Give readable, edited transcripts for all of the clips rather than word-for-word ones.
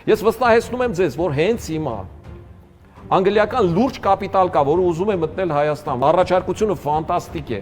Ես վստահեցնում եմ ձեզ, որ հենց հիմա անգլիական լուրջ կապիտալ կա, որը ուզում է մտնել Հայաստան։ Առաջարկությունը ֆանտաստիկ է։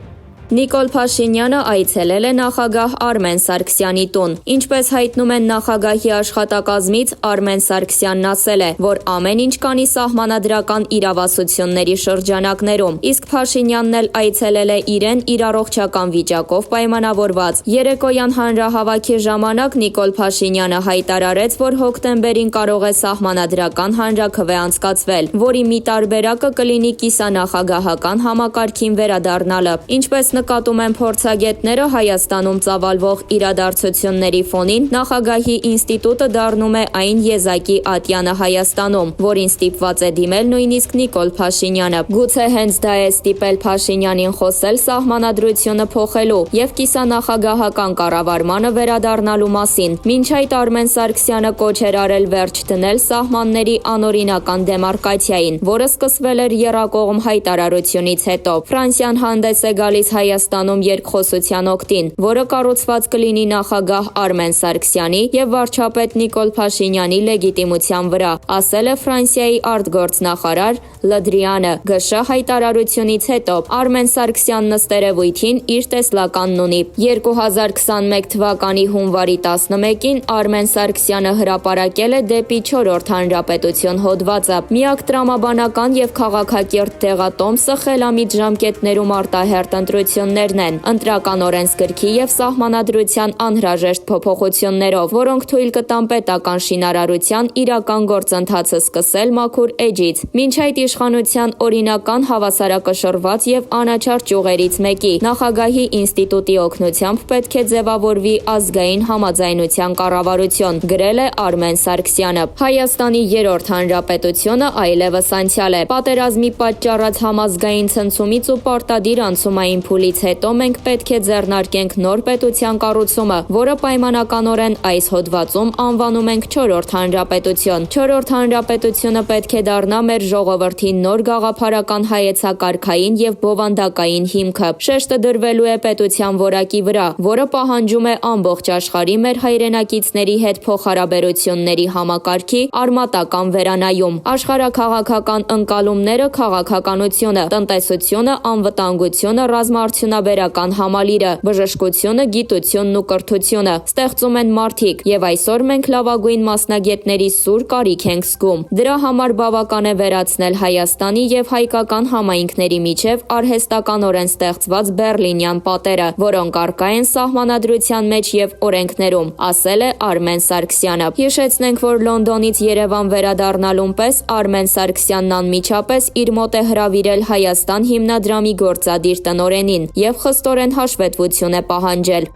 Նիկոլ Փաշինյանը այցելել է նախագահ Արմեն Սարգսյանի տուն։ Ինչպես հայտնում են նախագահի աշխատակազմից, Արմեն Սարգսյանն ասել է, որ ամեն ինչ կանի սահմանադրական իրավասությունների շրջանակներում, իսկ Փաշինյանն էլ այցելել է իրեն իր առողջական վիճակով պայմանավորված։ Երեկոյան հանրահավաքի ժամանակ Նիկոլ Փաշինյանը հայտարարեց, որ հոկտեմբերին կարող է սահմանադրական հանրաքվե անցկացվել, որի մի տարբերակը կլինի կիսանախագահական համակարգին վերադառնալը։ Ինչպես նկատում են փորձագետները, Հայաստանում ծավալվող իրադարձությունների ֆոնին նախագահի ինստիտուտը դառնում է այն եզակի ատյանը Հայաստանում, որին ստիպված է դիմել նույնիսկ Նիկոլ Փաշինյանը։ Գուցե հենց դա է ստիպել Փաշինյանին խոսել սահմանադրությունը փոխելու եւ կիսանախագահական կառավարմանը վերադառնալու մասին։ Մինչ այդ Արմեն Սարգսյանը կոչ էր արել վերջ դնել սահմանների անօրինական դեմարկացիային, որը սկսվել էր եռակողմ հայտարարությունից հետո։ Ֆրանսիան հանդես է գալիս Հայաստանում երկխոսության օգտին, որը կառուցված կլինի նախագահ Արմեն Սարգսյանի եւ վարչապետ Նիկոլ Փաշինյանի լեգիտիմության վրա, ասել է Ֆրանսիայի արտգործնախարար Լդրիանը։ ԳՇ հայտարարությունից հետո Արմեն Սարգսյանն ըստ երևույթին իր տեսլականն ունի։ 2021 թվականի հունվարի 11-ին Արմեն Սարգսյանը հրապարակել է դեպի 4-րդ հանրապետություն հոդվածը։ Միակ տրամաբանական եւ քաղաքակիրթ տեղատոմսը խելամիտ ժամկետներում արտահերտ ընտրություններն են, ընտրական օրենսգրքի եւ սահմանադրության անհրաժեշտ փոփոխություններով, որոնք թույլ կտան պետական շինարարության իրական գործընթացը սկսել մաքուր էջից։ Մինչ այդ իշխանության օրինական հավասարակշռված եւ անաչառ ճյուղերից մեկի նախագահի ինստիտուտի օգնությամբ պետք է ձևավորվի ազգային համաձայնության կառավարություն, գրել է Արմեն Սարգսյանը։ Հայաստանի 3-րդ հանրապետությունը այլևս անցյալ է։ Պատերազմի պատճառած համազգային ցնցումից ու պարտադիր անցումային փուլից հետո մենք պետք է ձեռնարկենք նոր պետության կառուցումը, որը պայմանականորեն այս հոդվածում անվանում ենք 4-րդ հանրապետություն։ 4-րդ հանրապետությունը պետք է դառնա մեր ժողովրդի նոր գաղափարական հայեցակարգային եւ բովանդակային հիմքը։ Շեշտը դրվելու է պետության որակի վրա, որը պահանջում է ամբողջ աշխարհի մեր հայրենակիցների հետ փոխհարաբերությունների համակարգի արմատական վերանայում։ Աշխարհաքաղաքական ընկալումները, քաղաքականությունը, տնտեսությունը, անվտանգությունը, ռազմաարդյունաբերական համալիրը, բժշկությունը, գիտությունն ու կրթությունը ստեղծում են մարդիկ, եւ այսօր մենք լավագույն մասնագետների սուր կարիք ենք զգում։ Դրա համար բավական է վերացնել Հայաստանի եւ հայկական համայնքների միջև արհեստականորեն ստեղծված Բեռլինյան պատերը, որոնք առկա են սահմանադրության մեջ եւ օրենքներում, ասել է Արմեն Սարգսյանը։ Հիշեցնենք, որ Լոնդոնից Երևան վերադառնալուն պես Արմեն Սարգսյանն անմիջապես իր մոտ է հրավիրել Հայաստան հիմնադրամի գործադիր տնօրենին եւ խստորեն հաշվետվություն է պահանջել։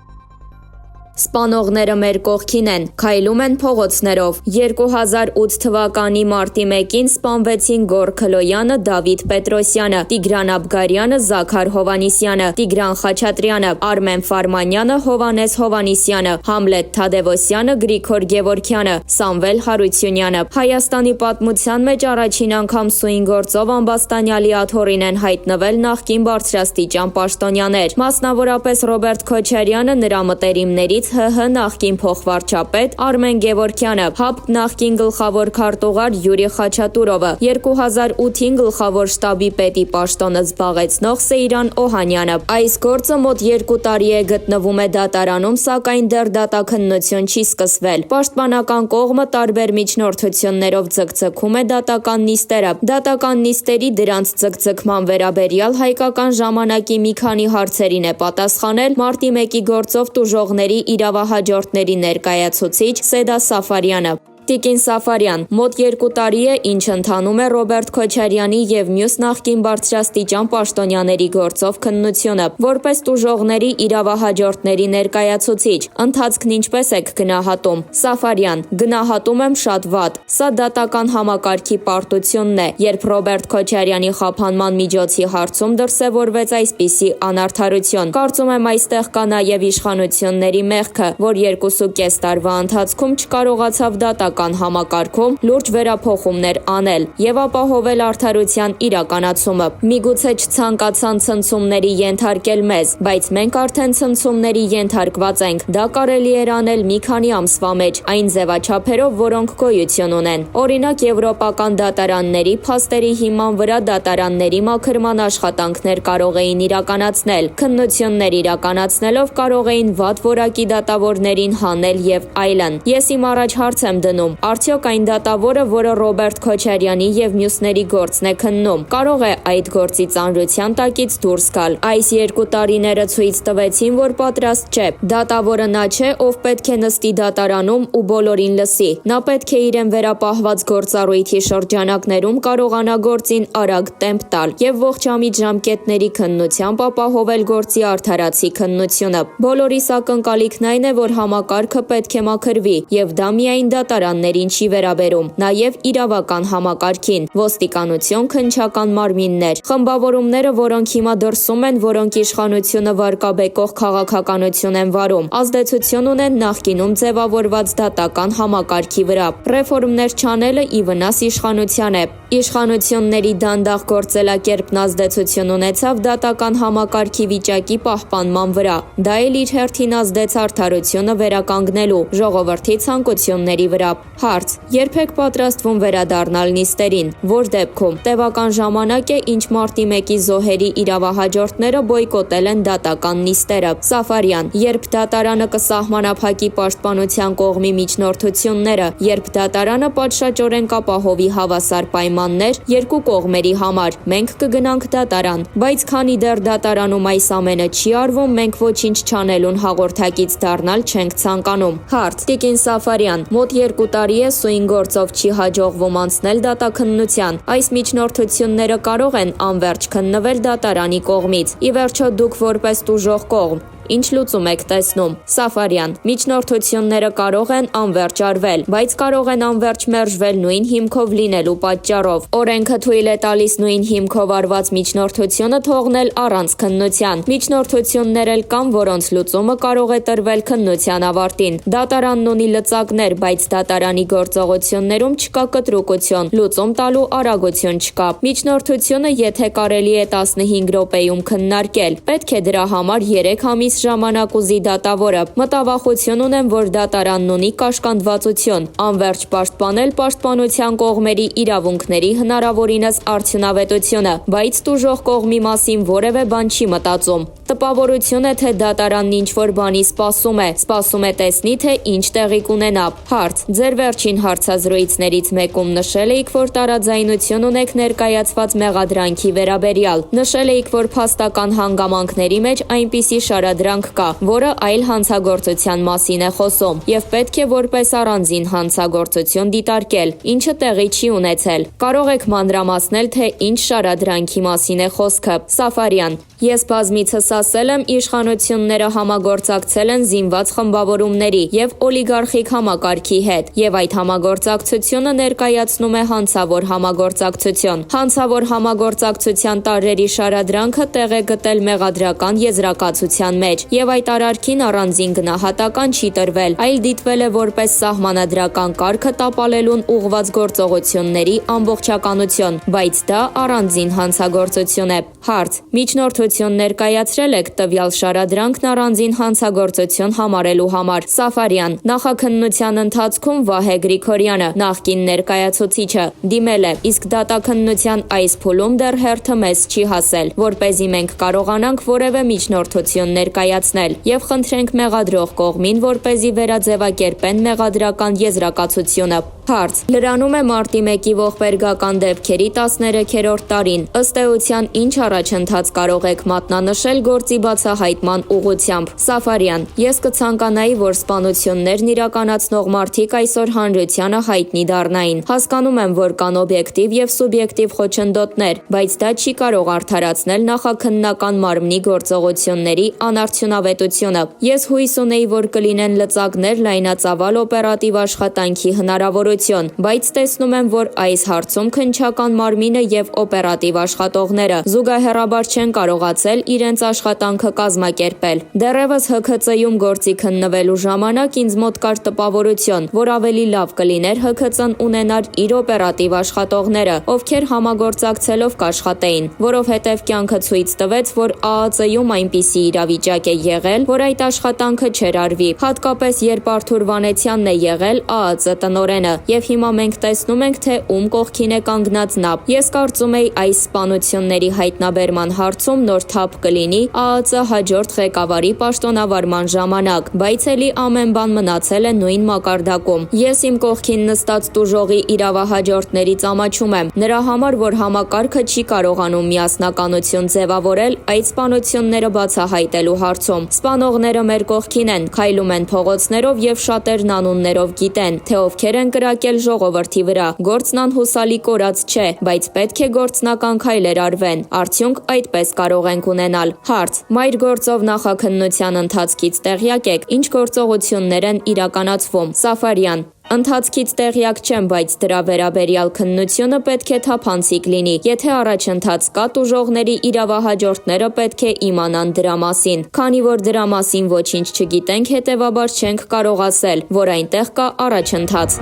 Սպանողները մեր կողքին են, քայլում են փողոցներով։ 2008 թվականի մարտի 1-ին սպանվեցին Գոռ Քլոյանը, Դավիթ Պետրոսյանը, Տիգրան Աբգարյանը, Զաքար Հովանիսյանը, Տիգրան Խաչատրյանը, Արմեն Ֆարմանյանը, Հովանես Հովանիսյանը, Համլետ Թադևոսյանը, Գրիգոր Գևորգյանը, Սամվել Հարությունյանը։ Հայաստանի պատմության մեջ առաջին անգամ սույն գործով ամբաստանյալի աթոռին են հայտնվել նախկին բարձրաստիճան պաշտոնյաներ, մասնավորապես Ռոբերտ Քոչարյանը, նրա մտերիմների ՀՀ նախկին փոխվարչապետ Արմեն Գևորգյանը, ՀԱՊԿ նախկին գլխավոր քարտուղար Յուրի Խաչատուրովը, 2008-ին գլխավոր շտաբի պետի պաշտոնը զբաղեցնող Սեյրան Օհանյանը։ Այս գործը մոտ 2 տարի է գտնվում է դատարանում, սակայն դեռ դատաքննություն չի սկսվել։ Պաշտպանական կողմը տարբեր միջնորդություններով ձգձգում է դատական նիստերը։ Դատական նիստերի դրանց ձգձգման վերաբերյալ հայկական ժամանակի մի քանի հարցերին է պատասխանել մարտի 1-ի գործով տուժողների իրավահաջորդների ներկայացուցիչ Սեդա Սաֆարյանը։ Տիկին Սաֆարյան, մոտ 2 տարի է, ինչ ընթանում է Ռոբերտ Քոչարյանի եւ մյուս նախկին բարձրաստիճան պաշտոնյաների գործով քննությունը, որպես տուժողների իրավահաջորդների ներկայացուցիչ։ Ընթացքն ինչպես եք գնահատում։ Սաֆարյան, գնահատում եմ շատ վատ։ Սա դատական համակարգի պարտությունն է, երբ Ռոբերտ Քոչարյանի խափանման միջոցի հարցում դրսևորվեց այսպիսի անարդարություն։ Կարծում եմ այստեղ կա նաեւ իշխանությունների մեղքը, որ 2.5 տարվա ընթացքում չկարողացավ դատական դատական համակարգում լուրջ վերափոխումներ անել եւ ապահովել արդարության իրականացումը։ Միգուցե չցանկացան ցնցումների ենթարկել մեզ, բայց մենք արդեն ցնցումների ենթարկված ենք։ Դա կարելի էր անել մի քանի ամսվա մեջ այն ձևաչափերով, որոնք գոյություն ունեն։ Օրինակ, եվրոպական դատարանների փաստերի հիման վրա դատարանների մաքրման աշխատանքներ կարող էին իրականացնել, քննություններ իրականացնելով կարող էին վատ որակի դատավորներին հանել եւ այլն։ Ես իմ առաջ հարց եմ դնում. արդյոք այն դատավորը, որը Ռոբերտ Քոչարյանի եւ մյուսների գործն է քննում, կարող է այդ գործի ծանրության տակից դուրս գալ։ Այս 2 տարիները ցույց տվեցին, որ պատրաստ չէ։ Դատավորը նա չէ, ով պետք է նստի դատարանում ու բոլորին լսի։ Նա պետք է իրեն վերապահված գործառույթի շրջանակներում կարողանա գործին արագ տեմպ տալ եւ ողջամիտ ժամկետների քննությամբ ապահովել գործի արդարացի քննությունը։ Բոլորիս ակնկալիքն այն է, որ համակարգը պետք է մաքրվի եւ դա միայն դատարաններին չի վերաբերում, նաեւ իրավական համակարգին, ոստիկանություն, քննչական մարմիններ, խմբավորումները, որոնք հիմա դրսում են, որոնք իշխանությունը վարկաբեկող քաղաքականություն են վարում, ազդեցություն ունեն նախկինում ձևավորված դատական համակարգի վրա։ Ռեֆորմներ չանելը ի վնաս իշխանության է։ Իշխանությունների դանդաղ գործելակերպն ազդեցություն ունեցավ դատական համակարգի վիճակի պահպանման վրա։ Դա էլ իր հերթին ազդեց արդարությունը վերականգնելու ժողովրդի ցանկությունների վրա։ Հարց. երբեք պատրաստվում վերադառնալ նիստերին, որ դեպքում տևական ժամանակ է, ինչ մարտի 1-ի զոհերի իրավահաջորդները բոյկոտել են դատական նիստերը։ Սաֆարյան. երբ դատարանը կսահմանափակի պաշտպանության կողմի միջնորդությունները, երբ դատարանը պատշաճորեն կապահովի հավասար պայմաններ երկու կողմերի համար, մենք կգնանք դատարան, բայց քանի դեռ դատարանում այս ամենը չի արվում, մենք ոչինչ չանելուն հաղորդակից դառնալ չենք ցանկանում։ Հարց. Տիկին Սաֆարյան, մոտ 2 տարի է սույն գործով չի հաջողվում անցնել դատաքննության։ Այս միջնորդությունները կարող են անվերջ քննվել դատարանի կողմից։ Ի վերջո դուք որպես տուժող կողմ ինչ լուծում եք տեսնում։ Սաֆարյան. միջնորդությունները կարող են անվերջ արվել, բայց կարող են անվերջ մերժվել նույն հիմքով լինելու պատճառով։ Օրենքը թույլ է տալիս նույն հիմքով արված միջնորդությունը թողնել առանց քննության։ Միջնորդություններ էլ կան, որոնց լուծումը կարող է տրվել քննության ավարտին։ Դատարանն ունի լծակներ, բայց դատարանի գործողություններում չկա կտրուկություն, լուծում տալու արագություն չկա։ Միջնորդությունը, եթե կարելի է 15 րոպեում քննարկել, պետք է դրա համար 3 ամիս ժամանակ ուզի դատավորը։ Մտավախություն ունեմ, որ դատարանն ունի կաշկանդվածություն, անվերջ պաշտպանել պաշտպանության կողմերի իրավունքների հնարավորինս արդյունավետությունը, բայց տուժող կողմի մասին որևէ բան չի մտածում։ Տպավորություն է, թե դատարանն ինչ-որ բանի սպասում է տեսնի, թե ինչ տեղի կունենա։ Հարց. ձեր վերջին հարցազրույցներից մեկում նշել էիք, որ տարաձայնություն ունեք ներկայացված մեղադրանքի վերաբերյալ։ Նշել էիք, որ փաստական հանգամանքների մեջ այնպիսի շարադրանք կա, որը այլ հանցագործության մասին է խոսում, եւ պետք է որպես առանձին հանցագործություն դիտարկել, ինչը տեղի չի ունեցել։ Կարող եք մանրամասնել, թե ինչ շարադրանքի մասին է խոսքը։ Սաֆարյան. ես բազմիցս ասել եմ, իշխանությունները համագործակցել են զինված խմբավորումների եւ օլիգարխիկ համակարգի հետ, եւ այդ համագործակցությունը ներկայացնում է հանցավոր համագործակցություն։ Հանցավոր համագործակցության տարրերի շարադրանքը տեղ է գտել մեղադրական եզրակացության մեջ, եւ այդ արարքին առանձին գնահատական չի տրվել, այլ դիտվել է որպես սահմանադրական կարգը տապալելուն ուղղված գործողությունների ամբողջականություն, բայց դա առանձին հանցագործություն է։ Հարց. միջնորդություն ներկայացրել եք տվյալ շարադրանքն առանձին հանցագործություն համարելու համար։ Սաֆարյան. նախաքննության ընթացքում Վահե Գրիգորյանը, նախկին ներկայացուցիչը, դիմել է, իսկ դատաքննության այս փուլում դեռ հերթը մեզ չի հասել, որպեսզի մենք կարողանանք որևէ միջնորդություն ներկայացնել եւ խնդրենք մեղադրող կողմին, որպեսզի վերաձևակերպեն մեղադրական եզրակացությունը։ Հարց. լրանում է մարտի 1-ի ողբերգական դեպքերի 13-րդ տարին։ Ըստ էության, ինչ առաջընթաց կարող եք մատնանշել գործի բացահայտման ուղղությամբ։ Սաֆարյան. ես կցանկանայի, որ սպանություններն իրականացնող մարդիկ այսօր հանրությանը հայտնի դառնային։ Հասկանում եմ, որ կան օբյեկտիվ եւ սուբյեկտիվ խոչընդոտներ, բայց դա չի կարող արդարացնել նախաքննական մարմնի գործողությունների անարդյունավետությունը։ Ես հույս ունեի, որ կլինեն լծակներ, լայնածավալ օպերատիվ աշխատանքի հնարավորություն, բայց տեսնում եմ, որ այս հարցում քննչական մարմինը եւ օպերատիվ աշխատողները զուգահեռաբար չեն կարողացել իրենց աշխատանքը կազմակերպել։ Դեռևս ՀՔԾ-ում գործի քննվելու ժամանակ ինձ մոտ կար տպավորություն, որ ավելի լավ կլիներ ՀՔԾ-ն ունենար իր օպերատիվ աշխատողները, ովքեր համագործակցելով կաշխատեին, որովհետև կյանքը ցույց տվեց, որ ԱԱԾ-ում այնպիսի իրավիճակ է եղել, որ այդ աշխատանքը չէր արվի, հատկապես երբ Արթուր Վանեցյանն է եղել ԱԱԾ տնօրենը, եւ հիմա մենք տեսնում ենք, թե ում կողքին է կանգնած նա։ Ես կարծում եի այս սպանությունների հայտնաբերման հարցում նոր թափ կլինի ԱԱԾ հաջորդ ղեկավարի պաշտոնավարման ժամանակ, բայց էլի ամեն բան մնացել է նույն մակարդակում։ Ես իմ կողքին նստած տուժողի իրավահաջորդներից ամաչում եմ, նրա համար, որ համակարգը չի կարողանում միասնականություն ձևավորել այդ սպանությունները բացահայտելու հարցում։ Սպանողները մեր կողքին են, քայլում են փողոցներով եւ շատերն անուններով գիտեն, թե ովքեր են կրակել ժողովրդի վրա։ Գործն անհուսալի կորած չէ, բայց պետք է գործնական քայլեր արվեն։ Արդյունք այդպես կարող ենք ունենալ։ Հարց. Մայր գործով նախաքննության ընթացքից տեղյակ եք, ինչ գործողություններ են իրականացվում։ Սաֆարյան. Ընթացքից տեղյակ չեմ, բայց դրա վերաբերյալ քննությունը պետք է թափանցիկ լինի։ Եթե առաջընթաց կա, տուժողների իրավահաջորդները պետք է իմանան դրա մասին։ Քանի որ դրա մասին ոչինչ չգիտենք, հետևաբար չենք կարող ասել, որ այնտեղ կա առաջընթաց։